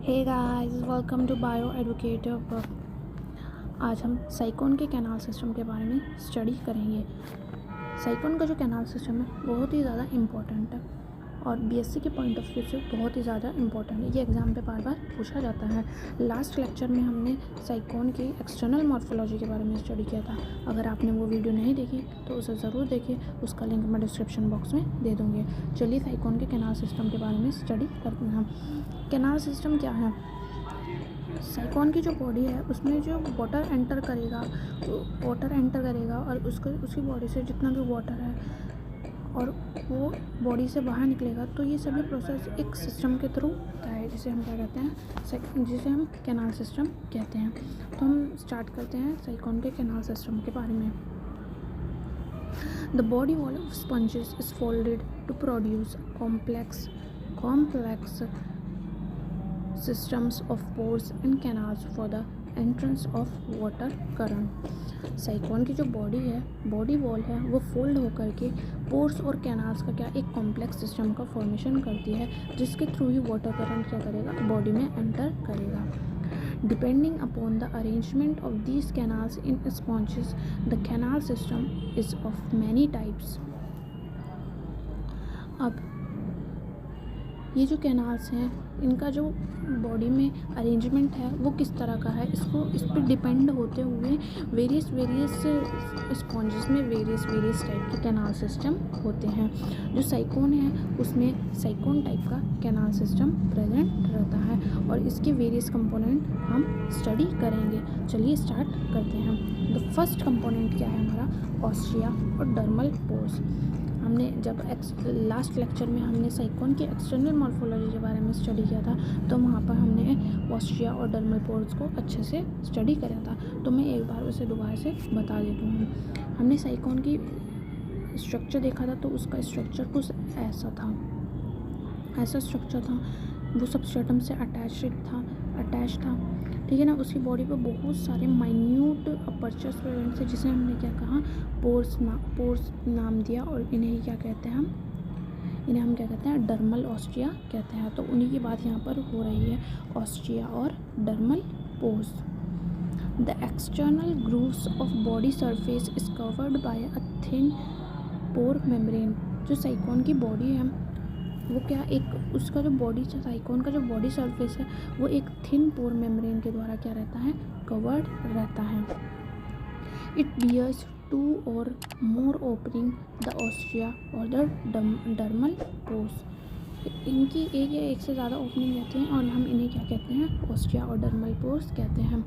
Hey guys, welcome to bio advocative. आज हम sycon के कैनाल सिस्टम के बारे में स्टडी करेंगे। साइकोन का जो कैनाल सिस्टम है बहुत ही ज़्यादा इम्पोर्टेंट है और बीएससी के पॉइंट ऑफ व्यू से बहुत ही ज़्यादा इम्पोर्टेंट है। ये एग्ज़ाम पे बार बार पूछा जाता है। लास्ट लेक्चर में हमने साइकोन की एक्सटर्नल मॉर्फोलॉजी के बारे में स्टडी किया था। अगर आपने वो वीडियो नहीं देखी तो उसे ज़रूर देखिए, उसका लिंक मैं डिस्क्रिप्शन बॉक्स में दे दूँगी। चलिए साइकोन के कैनाल सिस्टम के बारे में स्टडी करते हैं। कैनाल सिस्टम क्या है? साइकोन की जो बॉडी है उसमें जो वाटर एंटर करेगा और उसकी बॉडी से जितना भी वाटर है और वो बॉडी से बाहर निकलेगा, तो ये सभी प्रोसेस एक सिस्टम के थ्रू होता है, जिसे हम क्या कहते हैं, जिसे हम कैनाल सिस्टम कहते हैं। तो हम स्टार्ट करते हैं साइकोन के कैनाल सिस्टम के बारे में। The body wall of sponges is folded to produce complex systems of pores and canals for the entrance of water current। Sycon की जो बॉडी वॉल है वो फोल्ड होकर के पोर्स और कैनाल्स का क्या एक कॉम्प्लेक्स सिस्टम का फॉर्मेशन करती है, जिसके थ्रू ही वाटर करंट क्या करेगा, बॉडी में एंटर करेगा। Depending upon the arrangement of these canals in sponges, the canal system is of many types। अब ये जो कैनाल्स हैं इनका जो बॉडी में अरेंजमेंट है वो किस तरह का है, इस पर डिपेंड होते हुए वेरियस स्पॉन्जेस में वेरियस टाइप के कैनाल सिस्टम होते हैं। जो साइकोन है उसमें साइकोन टाइप का कैनाल सिस्टम प्रेजेंट रहता है और इसके वेरियस कंपोनेंट हम स्टडी करेंगे। चलिए स्टार्ट करते हैं। द फर्स्ट कंपोनेंट क्या है हमारा, ऑस्टिया और डर्मल पोर्स। हमने जब लास्ट लेक्चर में हमने साइकोन की एक्सटर्नल मॉर्फोलॉजी के बारे में स्टडी किया था, तो वहाँ पर हमने ऑस्टिया और डर्मल पोर्स को अच्छे से स्टडी करा था। तो मैं एक बार उसे दोबारा से बता देती हूँ। हमने साइकोन की स्ट्रक्चर देखा था, तो उसका स्ट्रक्चर कुछ ऐसा स्ट्रक्चर था, वो सबस्ट्रेटम से अटैच था, ठीक है ना। उसकी बॉडी पर बहुत सारे माइन्यूट अपर्चर्स प्रेजेंट थे, जिसे हमने क्या कहा, पोर्स नाम दिया, और इन्हें क्या कहते हैं हम क्या कहते हैं, डर्मल ऑस्टिया कहते हैं। तो उन्हीं की बात यहाँ पर हो रही है, ऑस्टिया और dermal pores. The external grooves of body surface is covered by a thin pore membrane. जो साइकोन की बॉडी है वो क्या एक उसका जो बॉडी साइकोन का जो बॉडी सरफेस है वो एक थिन पोर मेम्ब्रेन के द्वारा क्या रहता है, कवर्ड रहता है। It bears 2 or more opening the ostia और द डर्मल पोर्स। इनकी एक या एक से ज़्यादा ओपनिंग रहती हैं और हम इन्हें क्या कहते हैं, ऑस्टिया और डर्मल पोर्स कहते हैं।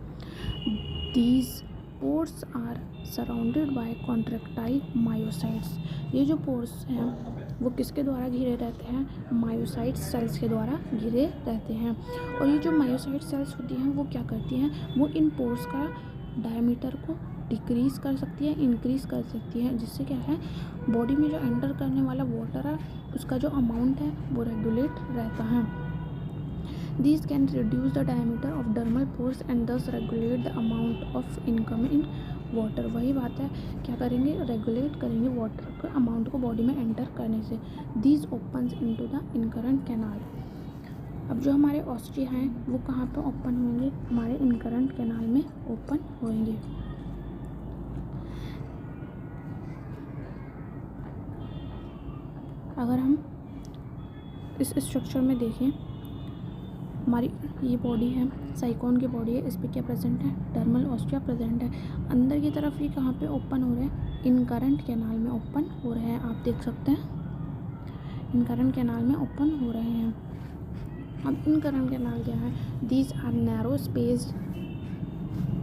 These pores are surrounded by contractile myocytes. ये जो पोर्स हैं वो किसके द्वारा घिरे रहते हैं, मायोसाइट सेल्स के द्वारा घिरे रहते हैं। और ये जो मायोसाइट सेल्स होती हैं वो क्या करती हैं, वो इन पोर्स का डायमीटर को डिक्रीज़ कर सकती है, इंक्रीज़ कर सकती है, जिससे क्या है, बॉडी में जो एंटर करने वाला वाटर है उसका जो अमाउंट है वो रेगुलेट रहता है। These can reduce the diameter of dermal pores and thus regulate the amount of incoming water। वही बात है, क्या करेंगे, रेगुलेट करेंगे वाटर के अमाउंट को बॉडी में एंटर करने से। These opens into the incurrent canal। अब जो हमारे ऑस्टिया हैं वो कहाँ पर ओपन होंगे, हमारे इनकरेंट कैनाल में ओपन होंगे। अगर हम इस स्ट्रक्चर में देखें, हमारी ये बॉडी है, साइकोन की बॉडी है, इस पर क्या प्रेजेंट है, डर्मल ऑस्टिया प्रेजेंट है। अंदर की तरफ ये कहाँ पे ओपन हो रहे हैं, इनकरेंट कैनाल में ओपन हो रहे हैं। आप देख सकते हैं इनकरेंट कैनाल में ओपन हो रहे हैं। अब इनकरेंट कैनाल क्या है, these are narrow spaced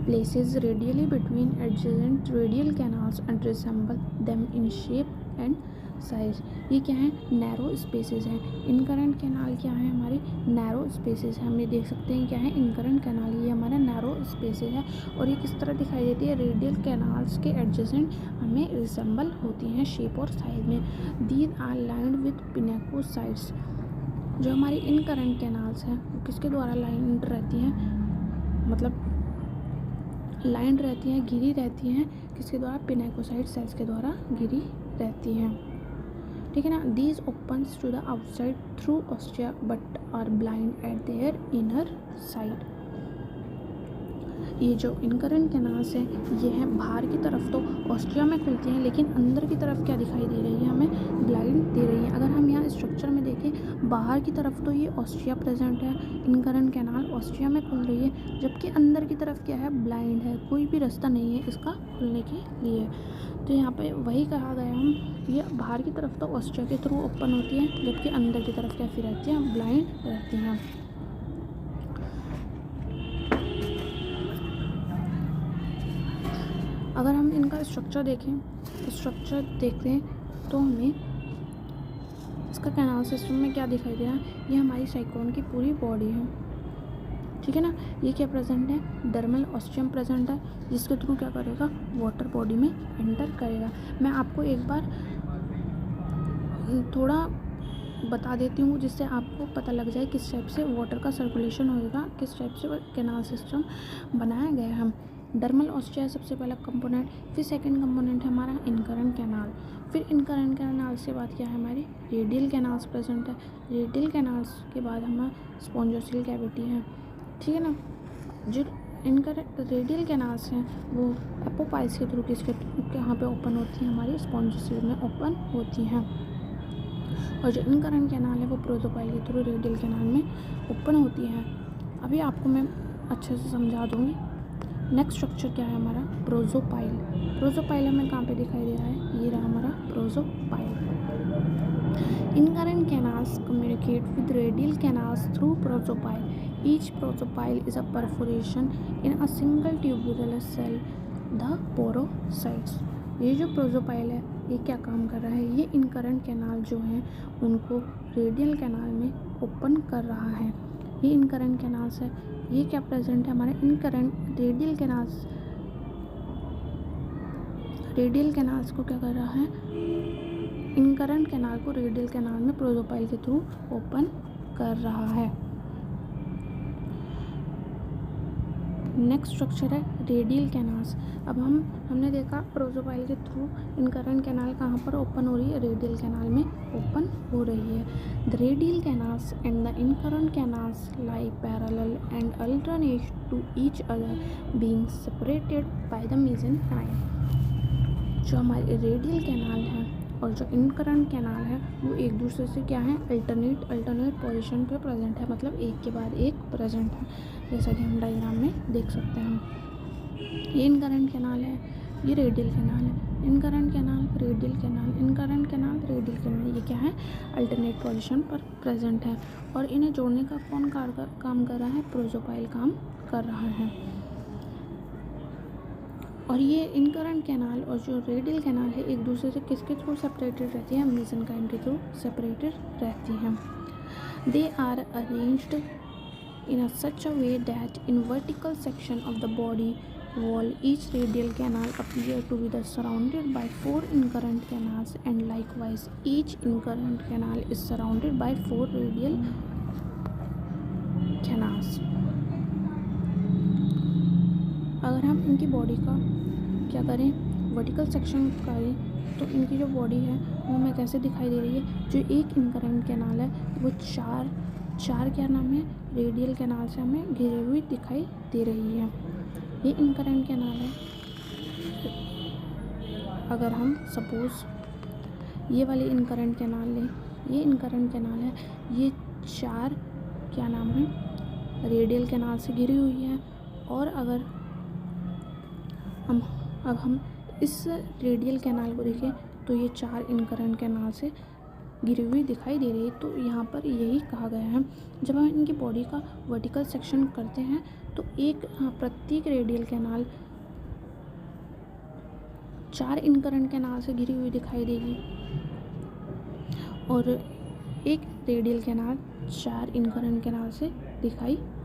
places radially between adjacent radial canals and resemble them in shape and size. ये क्या है, नैरो स्पेसेस हैं। इनकरेंट कैनाल क्या है, हमारे नैरो स्पेसेस हैं। हम ये देख सकते हैं क्या है, इनकरेंट कैनाल ये हमारा नैरो स्पेसेस है। और ये किस तरह दिखाई देती है, रेडियल कैनाल्स के एडजेसेंट हमें रिसेंबल होती हैं शेप और साइज में। These are lined with pinacocytes. जो हमारी इनकरेंट कैनाल्स हैं वो किसके द्वारा लाइंड रहती हैं, मतलब लाइंड रहती हैं, घिरी रहती हैं, किसके द्वारा, पिनेकोसाइट सेल्स के द्वारा घिरी रहती हैं। ठीक है ना। These opens to the outside through ostia but are blind at their inner side. ये जो इनकरेंट कैनाल्स हैं ये हैं बाहर की तरफ तो ऑस्ट्रिया में खुलती हैं, लेकिन अंदर की तरफ क्या दिखाई दे रही है, हमें ब्लाइंड दे रही है। अगर हम यहाँ स्ट्रक्चर में देखें बाहर की तरफ तो ये ऑस्ट्रिया प्रेजेंट है, इनकरेंट कैनाल ऑस्ट्रिया में खुल रही है, जबकि अंदर की तरफ क्या है, ब्लाइंड है, कोई भी रास्ता नहीं है इसका खुलने के लिए। तो यहाँ पे वही कहा गया हम, ये बाहर की तरफ तो ऑस्ट्रिया के थ्रू ओपन होती है, जबकि अंदर की तरफ कैसी रहती है, ब्लाइंड रहती हैं। अगर हम इनका स्ट्रक्चर देखें तो हमें इसका कैनाल सिस्टम में क्या दिखाई दे रहा है, ये हमारी साइक्लोन की पूरी बॉडी है, ठीक है ना। ये क्या प्रेजेंट है, डर्मल ऑस्टियम प्रेजेंट है, जिसके थ्रू क्या करेगा, वाटर बॉडी में एंटर करेगा। मैं आपको एक बार थोड़ा बता देती हूँ जिससे आपको पता लग जाए किस टाइप से वाटर का सर्कुलेशन होएगा, किस टाइप से कैनाल सिस्टम बनाया गया है। डर्मल ऑस्टिया सबसे पहला कंपोनेंट, फिर सेकंड कंपोनेंट है हमारा इनकरेंट कैनाल, फिर इनकरेंट कैनाल से बाद क्या है, हमारी रेडियल कैनाल्स प्रेजेंट है, रेडियल कैनाल्स के बाद हमारा स्पॉन्जोसियल कैविटी है, ठीक है ना। जो इनकरेंट रेडियल कैनाल्स हैं वो एपोपाइल्स के थ्रू किसके यहाँ पे ओपन होती हैं, हमारी स्पॉन्जोसियल में ओपन होती हैं, और जो इनकरेंट कैनाल है वो प्रोटोपाइल के थ्रू रेडियल कैनाल में ओपन होती है। अभी आपको मैं अच्छे से समझा दूँगी। नेक्स्ट स्ट्रक्चर क्या है हमारा, प्रोजोपाइल। प्रोजोपाइल हमें कहाँ पे दिखाई दे रहा है, ये रहा हमारा prosopyle. Incurrent canals communicate with radial canals through prosopyle. Each prosopyle is a perforation in a single tubular cell, the porocytes. ये जो प्रोजोपाइल है ये क्या काम कर रहा है, ये इनकरेंट कैनाल जो हैं उनको रेडियल कैनाल में ओपन कर रहा है। ये इनकरेंट कैनाल्स है, ये क्या प्रेजेंट है, हमारे इनकरेंट रेडियल कैनाल्स को क्या कर रहा है, इनकरेंट कैनाल को रेडियल कैनाल में प्रोजोपाइल के थ्रू ओपन कर रहा है। नेक्स्ट स्ट्रक्चर है रेडियल कैनाल्स। अब हमने देखा प्रोजोपाइल के थ्रू इनकरेंट कैनाल कहाँ पर ओपन हो रही है, रेडियल कैनाल में ओपन हो रही है। The radial canals and the incurrent canals lie parallel and alternate to each other being separated by the mesenchyme. जो हमारे रेडियल कैनाल है और जो इनकरेंट कैनाल है वो एक दूसरे से क्या है, अल्टरनेट पोजीशन पे प्रेजेंट है, मतलब एक के बाद एक प्रेजेंट है, जैसा कि हम डायग्राम में देख सकते हैं। ये इनकरेंट कैनाल है, ये रेडियल कैनाल है, incurrent canal radial canal, incurrent canal radial canal, ये क्या है, अल्टरनेट पोजीशन पर प्रेजेंट है। और इन्हें जोड़ने का कौन काम कर रहा है, प्रोजोपाइल काम कर रहा है। और ये इनकरेंट कैनाल और जो रेडियल कैनाल है एक दूसरे से किसके थ्रू सेपरेटेड रहती है, मेसेनकाइम के थ्रू सेपरेटेड रहती हैं। They are arranged in a such a way that in vertical section of the body wall each radial canal appear to be surrounded by 4 incurrent canals, and likewise each incurrent canal is surrounded by 4 radial canals। अगर हम इनकी body का क्या करें, vertical section करें तो इनकी जो बॉडी है वो हमें कैसे दिखाई दे रही है, जो एक इनकरेंट कैनाल है वो चार क्या नाम है, रेडियल कैनाल से हमें घिरी हुई दिखाई दे रही है। ये इनकरेंट कैनाल है। अगर हम सपोज ये वाली इनकरेंट कैनाल लें, ये इनकरेंट कैनाल है, ये 4 क्या नाम है, रेडियल कैनाल से घिरी हुई है। और अगर हम इस रेडियल कैनाल को देखें तो ये 4 इनकरेंट कैनाल से गिरी हुई दिखाई दे रही है। तो यहाँ पर यही कहा गया है, जब हम इनकी बॉडी का वर्टिकल सेक्शन करते हैं तो प्रत्येक रेडियल कैनाल 4 इनकरेंट कैनाल से घिरी हुई दिखाई देगी और एक रेडियल कैनाल 4 इनकरेंट कैनाल से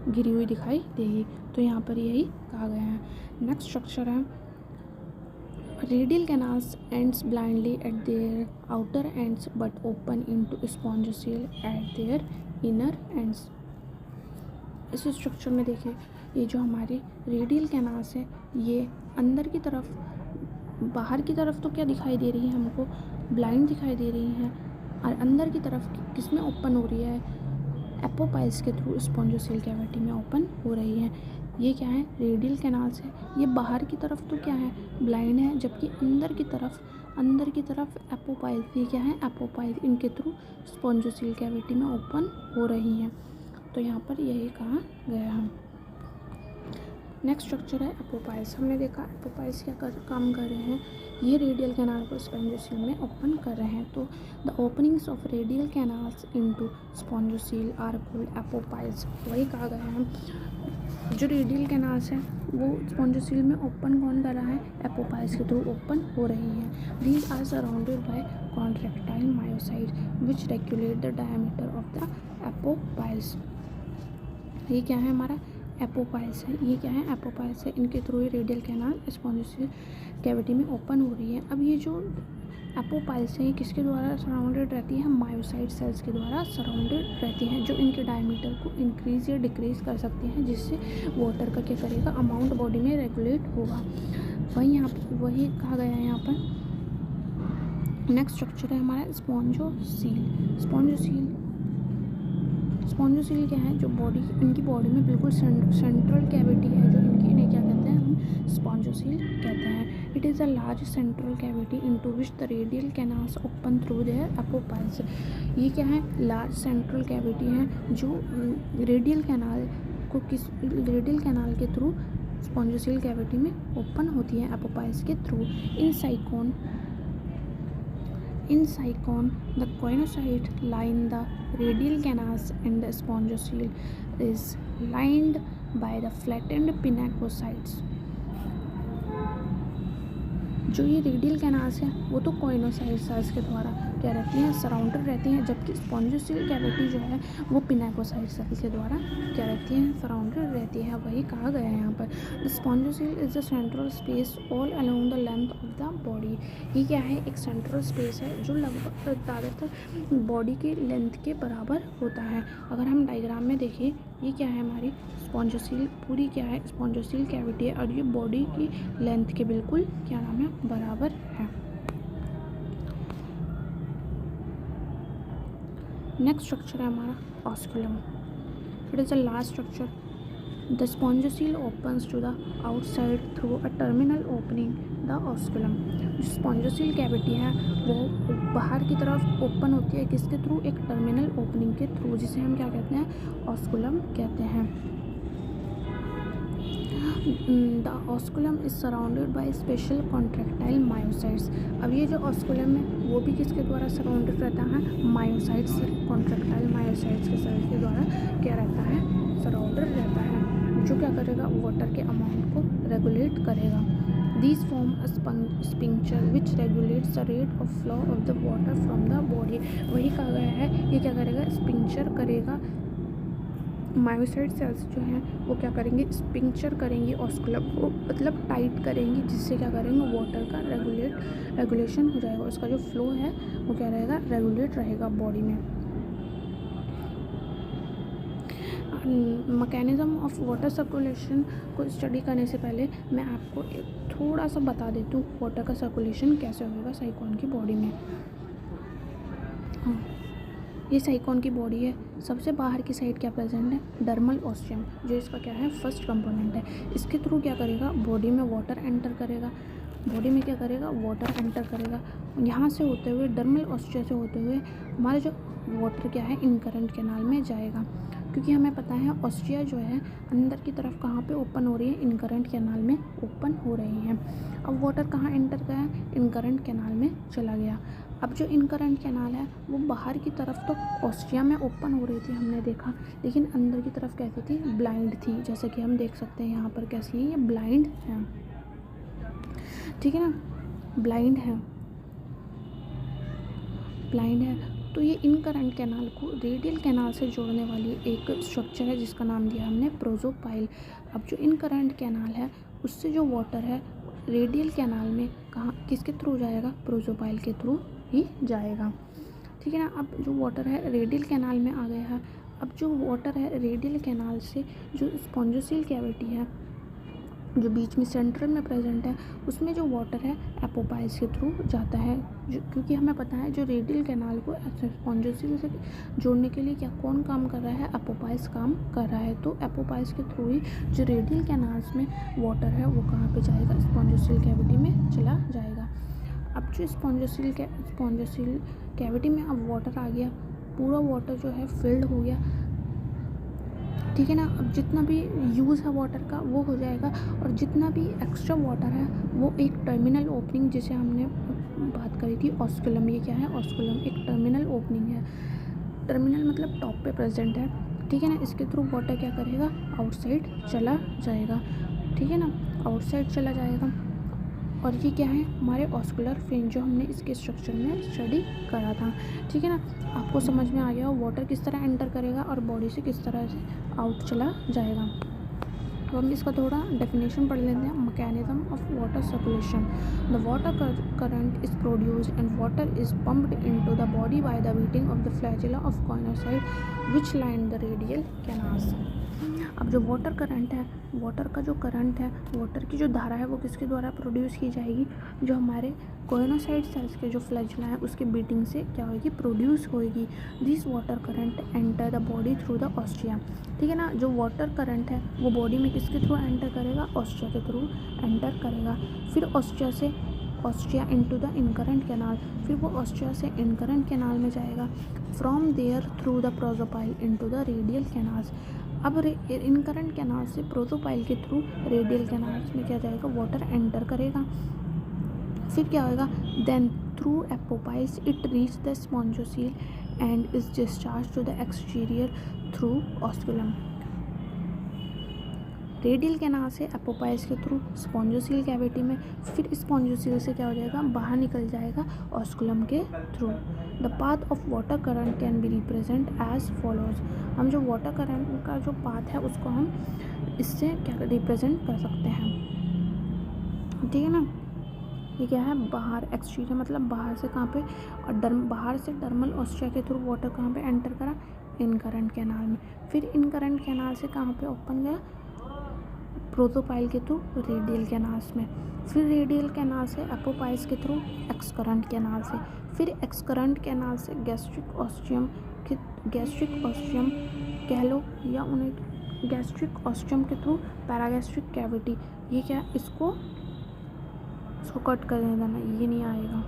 घिरी हुई दिखाई देगी। तो यहाँ पर यही कहा गया है। नेक्स्ट स्ट्रक्चर है radial canals ends blindly at their outer ends but open into spongiocele at their inner ends। इस स्ट्रक्चर में देखिए, ये जो हमारे रेडियल कैनाल्स है ये अंदर की तरफ, बाहर की तरफ तो क्या दिखाई दे रही है, हमको ब्लाइंड दिखाई दे रही हैं, और अंदर की तरफ किस में ओपन हो रही है, एपोपाइल्स के थ्रू स्पॉन्जोसील कैविटी में ओपन हो रही है। ये क्या है, रेडियल कैनाल्स है। ये बाहर की तरफ तो क्या है, ब्लाइंड है, जबकि अंदर की तरफ एपोपाइल, ये क्या है, एपोपाइल, इनके थ्रू स्पॉन्जोसील कैविटी में ओपन हो रही हैं। तो यहाँ पर यही कहा गया है। नेक्स्ट स्ट्रक्चर है एपोपाइल्स। हमने देखा एपोपाइल्स क्या काम कर रहे हैं, ये रेडियल कैनाल को स्पॉन्जोसील में ओपन कर रहे हैं। तो the openings of radial canals into spongocoel are called apopyles. वही कहा गया है, जो रेडियल कैनाल्स हैं वो स्पॉन्जोसील में ओपन कौन कर रहा है, एपोपाइल्स के थ्रू ओपन हो रही है। These are surrounded by contractile myocytes which regulate the diameter of the apopyles. ये क्या है, हमारा एपोपाइल्स है। ये क्या है, एपोपाइल्स है, इनके थ्रू ये रेडियल कैनाल स्पॉन्जोसील कैविटी में ओपन हो रही है। अब ये जो एपोपाइल्स है, ये किसके द्वारा सराउंडेड रहती है, मायोसाइट सेल्स के द्वारा सराउंडेड रहती हैं, जो इनके डायमीटर को इंक्रीज या डिक्रीज कर सकती हैं, जिससे वाटर का क्या करेगा, अमाउंट बॉडी में रेगुलेट होगा। वही कहा गया है यहाँ पर। नेक्स्ट स्ट्रक्चर है हमारा स्पॉन्जोसील। स्पॉन्जोसील क्या है, जो बॉडी, इनकी बॉडी में बिल्कुल सेंट्रल कैविटी है, जो इन्हें क्या कहते हैं, हम स्पॉन्जोसील कहते हैं। It is a large central cavity into which the radial canals open through their एपोपाइल्स। ये क्या है, लार्ज सेंट्रल कैविटी है, जो रेडियल कैनाल के थ्रू स्पॉन्जोसील कैविटी में ओपन होती है एपोपाइल्स के through. In Sycon, the coinocyte line the radial canals and the spongocyte is lined by the flattened pinacocytes. जो ये रेडियल कैनाल्स हैं वो तो कोइनोसाइट सेल्स के द्वारा क्या रहती हैं, सराउंडेड रहती हैं, जबकि स्पॉन्जोसील कैविटी जो है वो पिनाकोसाइट सेल्स के द्वारा क्या रहती हैं, सराउंडेड रहती है। वही कहा गया है यहाँ पर। The spongocoel is the central space all along the length of the body. ये क्या है, एक सेंट्रल स्पेस है जो लगभग ज़्यादातर बॉडी के लेंथ के बराबर होता है। अगर हम डायग्राम में देखें, ये क्या है, हमारी स्पॉन्जोसील पूरी क्या है, स्पॉन्जोसील कैविटी है, और ये बॉडी की लेंथ के बिल्कुल क्या नाम है, बराबर है। नेक्स्ट स्ट्रक्चर है हमारा osculum. It is the last structure. The spongocoel opens to the outside through a terminal opening the osculum. जो स्पॉन्जोसील कैविटी है वो बाहर की तरफ ओपन होती है, किसके थ्रू, एक टर्मिनल ओपनिंग के थ्रू, जिसे हम क्या कहते हैं, ऑस्कुलम कहते हैं। The osculum is surrounded by special contractile myocytes. अब ये जो ऑस्कुलम है वो भी किसके द्वारा सराउंडेड रहता है, मायोसाइट्स, कॉन्ट्रैक्टाइल मायोसाइट्स के सेल्स के द्वारा क्या रहता है, सराउंडेड रहता है, जो क्या करेगा, वाटर के अमाउंट को रेगुलेट करेगा। These form a sphincter which regulates the rate of flow of the water from the body. वही कहा गया है, ये क्या करेगा, स्पिंक्चर करेगा। मायोसाइट सेल्स जो हैं वो क्या करेंगे, स्पिंक्चर करेंगे ऑस्कुलम को, मतलब टाइट करेंगे, जिससे क्या करेंगे, वाटर का रेगुलेशन हो जाएगा, उसका जो फ्लो है वो क्या रहेगा, रेगुलेट रहेगा बॉडी में। मैकेनिज़्म ऑफ वाटर सर्कुलेशन को स्टडी करने से पहले मैं आपको एक थोड़ा सा बता देती हूँ वाटर का सर्कुलेशन कैसे होगा साइकोन की बॉडी में। हाँ, ये साइकोन की बॉडी है, सबसे बाहर की साइड क्या प्रेजेंट है, डर्मल ऑस्टियम, जो इसका क्या है, फर्स्ट कंपोनेंट है। इसके थ्रू क्या करेगा, बॉडी में वाटर एंटर करेगा, बॉडी में क्या करेगा, वाटर एंटर करेगा। यहाँ से होते हुए डर्मल ऑस्टिया से होते हुए हमारे जो वाटर क्या है, इनकरेंट कैनाल में जाएगा, क्योंकि हमें पता है ऑस्टिया जो है अंदर की तरफ कहाँ पे ओपन हो रही है, इनकरेंट कैनाल में ओपन हो रही है। अब वाटर कहाँ एंटर गया, इनकरेंट कैनाल में चला गया। अब जो इनकरेंट कैनाल है वो बाहर की तरफ तो ऑस्टिया में ओपन हो रही थी, हमने देखा, लेकिन अंदर की तरफ कैसी थी, ब्लाइंड थी, जैसे कि हम देख सकते हैं यहाँ पर कैसी है, ये ब्लाइंड है, ठीक है ना, ब्लाइंड है। तो ये इनकरेंट कैनाल को रेडियल कैनाल से जोड़ने वाली एक स्ट्रक्चर है, जिसका नाम दिया हमने प्रोजोपाइल। अब जो इनकरेंट कैनाल है उससे जो वाटर है रेडियल कैनाल में कहाँ, किसके थ्रू जाएगा, प्रोजोपाइल के थ्रू ही जाएगा, ठीक है ना। अब जो वाटर है रेडियल कैनाल में आ गया है। अब जो वाटर है रेडियल कैनाल से जो स्पॉन्जोसील कैविटी है जो बीच में सेंटर में प्रेजेंट है उसमें जो वाटर है एपोपाइल्स के थ्रू जाता है, क्योंकि हमें पता है जो रेडियल कैनाल को स्पॉन्जोसिल से जोड़ने के लिए क्या कौन काम कर रहा है, एपोपाइल्स काम कर रहा है। तो एपोपाइल्स के थ्रू ही जो रेडियल कैनाल्स में वाटर है वो कहाँ पे जाएगा, स्पॉन्जोसिल कैविटी में चला जाएगा। अब जो स्पॉन्जोसिल कैविटी में अब वाटर आ गया, पूरा वाटर जो है फिल्ड हो गया, ठीक है ना। अब जितना भी यूज़ है वाटर का वो हो जाएगा, और जितना भी एक्स्ट्रा वाटर है वो एक टर्मिनल ओपनिंग, जिसे हमने बात करी थी ऑस्कुलम, ये क्या है, ऑस्कुलम एक टर्मिनल ओपनिंग है। टर्मिनल मतलब टॉप पे प्रेजेंट है, ठीक है ना। इसके थ्रू वाटर क्या करेगा, आउटसाइड चला जाएगा, ठीक है ना, आउटसाइड चला जाएगा। और ये क्या है, हमारे ऑस्कुलर फेन, जो हमने इसके स्ट्रक्चर में स्टडी करा था, ठीक है ना। आपको समझ में आ गया वाटर किस तरह एंटर करेगा और बॉडी से किस तरह से आउट चला जाएगा। तो हम इसका थोड़ा डेफिनेशन पढ़ लेते हैं। Mechanism of water circulation, the water current is produced and water is pumped into the body by the beating of the flagella of choanocytes which line the radial canals. अब जो वाटर करंट है, water का जो current है, water की जो धारा है वो किसके द्वारा प्रोड्यूस की जाएगी, जो हमारे कॉइनोसाइड सेल्स के जो फ्लैजिला है उसके बीटिंग से क्या होगी, प्रोड्यूस होगी। This water current enter the body through the ostia, ठीक है ना। जो वाटर करंट है वो बॉडी में किसके थ्रू एंटर करेगा, ऑस्टिया के थ्रू एंटर करेगा। फिर ostia into the incurrent canal, फिर वो ऑस्टिया से इनकरेंट कैनाल में जाएगा। From there through the prosopyle into the radial canals. अब इनकरेंट कैनाल से प्रोजोपाइल के थ्रू रेडियल कैनाल्स में क्या जाएगा, वाटर एंटर करेगा। फिर क्या होगा, then through apopyles it reach the spongocoel and is discharge to the exterior through osculum. Radial canal से एपोपाइल्स के थ्रू स्पॉन्जोसील कैविटी में, फिर स्पॉन्जोसील से क्या हो जाएगा, बाहर निकल जाएगा ऑस्कुलम के through. The path of water current can be represent as follows. हम जो वाटर करंट का जो पाथ है उसको हम इससे क्या रिप्रेजेंट कर सकते हैं, ठीक है ना। ये क्या है, बाहर, एक्सटीरियर मतलब बाहर से कहाँ पे, और बाहर से डर्मल ऑस्टिया के थ्रू वाटर कहाँ पे एंटर करा, इनकरेंट कैनाल में। फिर इनकरेंट कैनाल से कहाँ पे ओपन गया, प्रोजोपाइल के थ्रू रेडियल कैनाल्स में। फिर रेडियल कैनाल से एपोपाइल्स के थ्रू एक्सकरेंट कैनाल से, फिर एक्सकरेंट कैनाल से गैस्ट्रिक ऑस्टियम कह लो, या उन्हें गैस्ट्रिक ऑस्टियम के थ्रू पैरागैस्ट्रिक कैविटी। ये क्या, इसको कट कर देना, ये नहीं आएगा,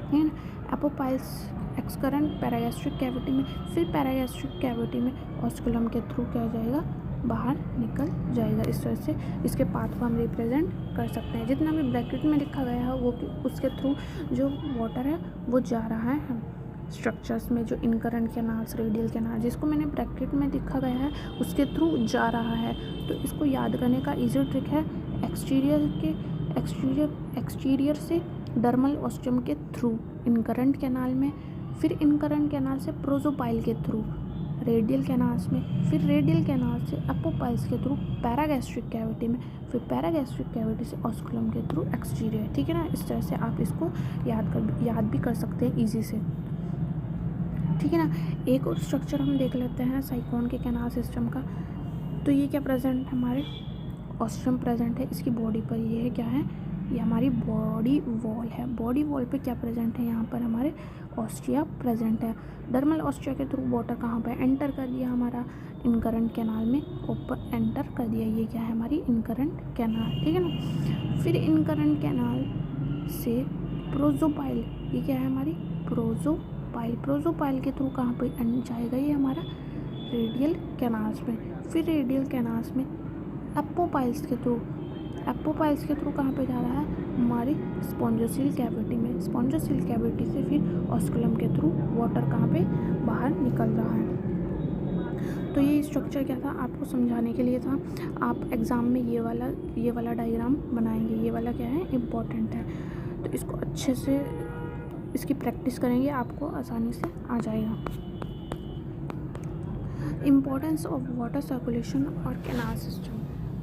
है ना। एपोपाइल्स एक्सकरेंट पैरागैस्ट्रिक कैविटी में, फिर पैरागैस्ट्रिक कैविटी में ऑस्कुलम के थ्रू क्या हो जाएगा, बाहर निकल जाएगा। इस तरह से इसके पाथ को हम रिप्रेजेंट कर सकते हैं। जितना भी ब्रैकेट में लिखा गया है वो उसके थ्रू जो वाटर है वो जा रहा है स्ट्रक्चर्स में, जो इनकरेंट कैनाल्स, रेडियल कैनाल, जिसको मैंने ब्रैकेट में लिखा गया है उसके थ्रू जा रहा है। तो इसको याद करने का इजी ट्रिक है, एक्सटीरियर से डर्मल ऑस्टियम के थ्रू इनकरेंट कैनाल में, फिर इनकरेंट कैनाल से प्रोजोपाइल के थ्रू रेडियल कैनाल्स में, फिर रेडियल कैनाल से एपोपाइल्स के थ्रू पैरागैस्ट्रिक कैविटी में, फिर पैरागैस्ट्रिक कैविटी से ऑस्कुलम के थ्रू एक्सटीरियर, ठीक है ना। इस तरह से आप इसको याद भी कर सकते हैं इजी से, ठीक है ना। एक और स्ट्रक्चर हम देख लेते हैं साइक्लोन के कैनाल सिस्टम का। तो ये क्या प्रेजेंट है, हमारे ऑस्टियम प्रेजेंट है इसकी बॉडी पर। ये है क्या है, ये हमारी बॉडी वॉल है। बॉडी वॉल पे क्या प्रेजेंट है, यहाँ पर हमारे ऑस्टिया प्रेजेंट है। डर्मल ऑस्टिया के थ्रू वाटर कहाँ पे एंटर कर दिया, हमारा इनकरेंट कैनाल में ऊपर एंटर कर दिया। ये क्या है, हमारी इनकरेंट कैनाल, ठीक है ना। फिर इनकरेंट कैनाल से प्रोजोपाइल, ये क्या है, हमारी प्रोजोपाइल के थ्रू कहाँ पे जाएगा, ये हमारा रेडियल कैनाल्स में। फिर रेडियल कैनाल्स में एपोपाइल्स के थ्रू कहाँ पे जा रहा है, हमारी स्पॉन्जोसील कैविटी में। स्पॉन्जोसील कैविटी से फिर ऑस्कुलम के थ्रू वाटर कहाँ पे बाहर निकल रहा है। तो ये स्ट्रक्चर क्या था, आपको समझाने के लिए था। आप एग्ज़ाम में ये वाला डायग्राम बनाएंगे, ये वाला क्या है, इम्पॉर्टेंट है। तो इसको अच्छे से इसकी प्रैक्टिस करेंगे, आपको आसानी से आ जाएगा। इम्पोर्टेंस ऑफ वाटर सर्कुलेशन और कैनाल सिस्टम।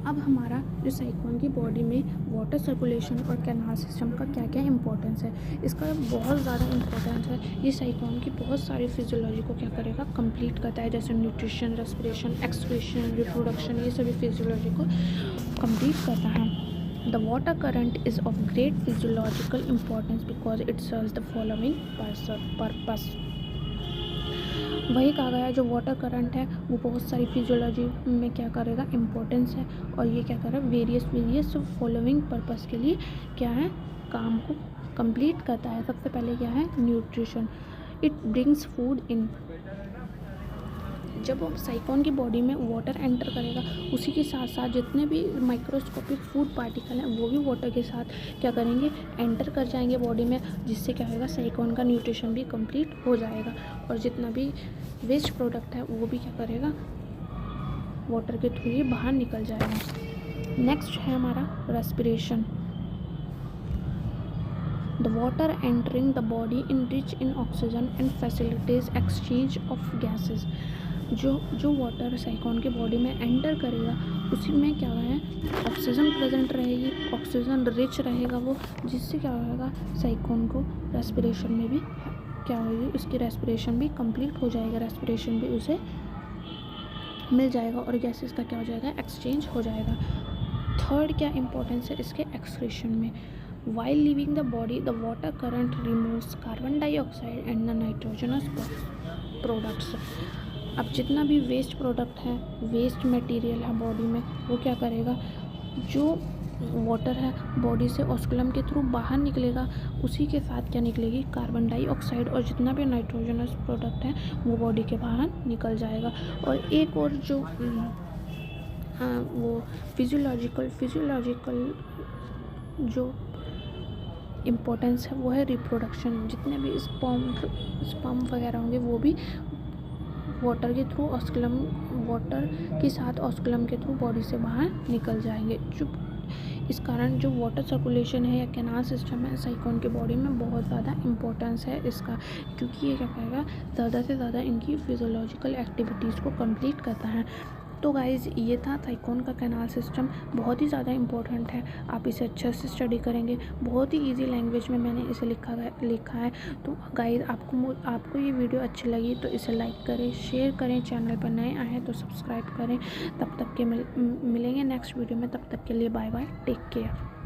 अब हमारा जो साइकोन की बॉडी में वाटर सर्कुलेशन और कैनाल सिस्टम का क्या क्या इंपॉर्टेंस है, इसका बहुत ज़्यादा इंपॉर्टेंस है। ये साइकोन की बहुत सारी फिजियोलॉजी को क्या करेगा, कंप्लीट करता है, जैसे न्यूट्रिशन, रेस्पिरेशन, एक्सक्रीशन, रिप्रोडक्शन, ये सभी फिजियोलॉजी को कंप्लीट करता है। The water current is of great physiological importance because it serves the following purpose. वही कहा गया, जो वाटर करंट है वो बहुत सारी फिजियोलॉजी में क्या करेगा, इम्पोर्टेंस है, और ये क्या करेगा, वेरियस फॉलोइंग पर्पस के लिए क्या है, काम को कंप्लीट करता है। सबसे पहले क्या है, nutrition. It brings food in. जब साइकोन की बॉडी में वाटर एंटर करेगा, उसी के साथ साथ जितने भी माइक्रोस्कोपिक फूड पार्टिकल हैं वो भी वाटर के साथ क्या करेंगे, एंटर कर जाएंगे बॉडी में, जिससे क्या होगा, साइकोन का न्यूट्रिशन भी कंप्लीट हो जाएगा, और जितना भी वेस्ट प्रोडक्ट है वो भी क्या करेगा, वाटर के थ्रू ही बाहर निकल जाएगा। नेक्स्ट है हमारा respiration. The water entering the body enrich in oxygen and facilitates exchange of gases। जो वाटर साइकोन के बॉडी में एंटर करेगा, उसी में क्या है, ऑक्सीजन प्रेजेंट रहेगी, ऑक्सीजन रिच रहेगा वो, जिससे क्या होगा, साइकोन को रेस्पिरेशन में भी क्या होगी, उसकी रेस्पिरेशन भी कंप्लीट हो जाएगा, रेस्पिरेशन भी उसे मिल जाएगा, और गैसेस का क्या हो जाएगा, एक्सचेंज हो जाएगा। थर्ड क्या इंपॉर्टेंस है इसके, एक्सक्रीशन में। While leaving the body, the water current removes carbon dioxide and the nitrogenous products। अब जितना भी वेस्ट प्रोडक्ट है, वेस्ट मटेरियल है बॉडी में, वो क्या करेगा, जो वाटर है बॉडी से ऑस्कुलम के थ्रू बाहर निकलेगा, उसी के साथ क्या निकलेगी, कार्बन डाइऑक्साइड, और जितना भी नाइट्रोजनस प्रोडक्ट है वो बॉडी के बाहर निकल जाएगा। और एक और जो वो फिजियोलॉजिकल जो इम्पोर्टेंस है वो है रिप्रोडक्शन। जितने भी स्पर्म वगैरह होंगे वो भी वाटर के थ्रू वाटर के साथ ऑस्कुलम के थ्रू बॉडी से बाहर निकल जाएंगे। जो इस कारण जो वाटर सर्कुलेशन है या कैनाल सिस्टम है साइकोन की बॉडी में बहुत ज़्यादा इम्पोर्टेंस है इसका, क्योंकि ये क्या करेगा, ज़्यादा से ज़्यादा इनकी फिजियोलॉजिकल एक्टिविटीज़ को कंप्लीट करता है। तो गाइज़ ये था साइकोन का कैनाल सिस्टम, बहुत ही ज़्यादा इम्पोर्टेंट है। आप इसे अच्छे से स्टडी करेंगे, बहुत ही इजी लैंग्वेज में मैंने इसे लिखा है। तो गाइज़ आपको ये वीडियो अच्छी लगी तो इसे लाइक करें, शेयर करें, चैनल पर नए आए हैं तो सब्सक्राइब करें। तब तक के मिलेंगे नेक्स्ट वीडियो में, तब तक के लिए बाय बाय, टेक केयर।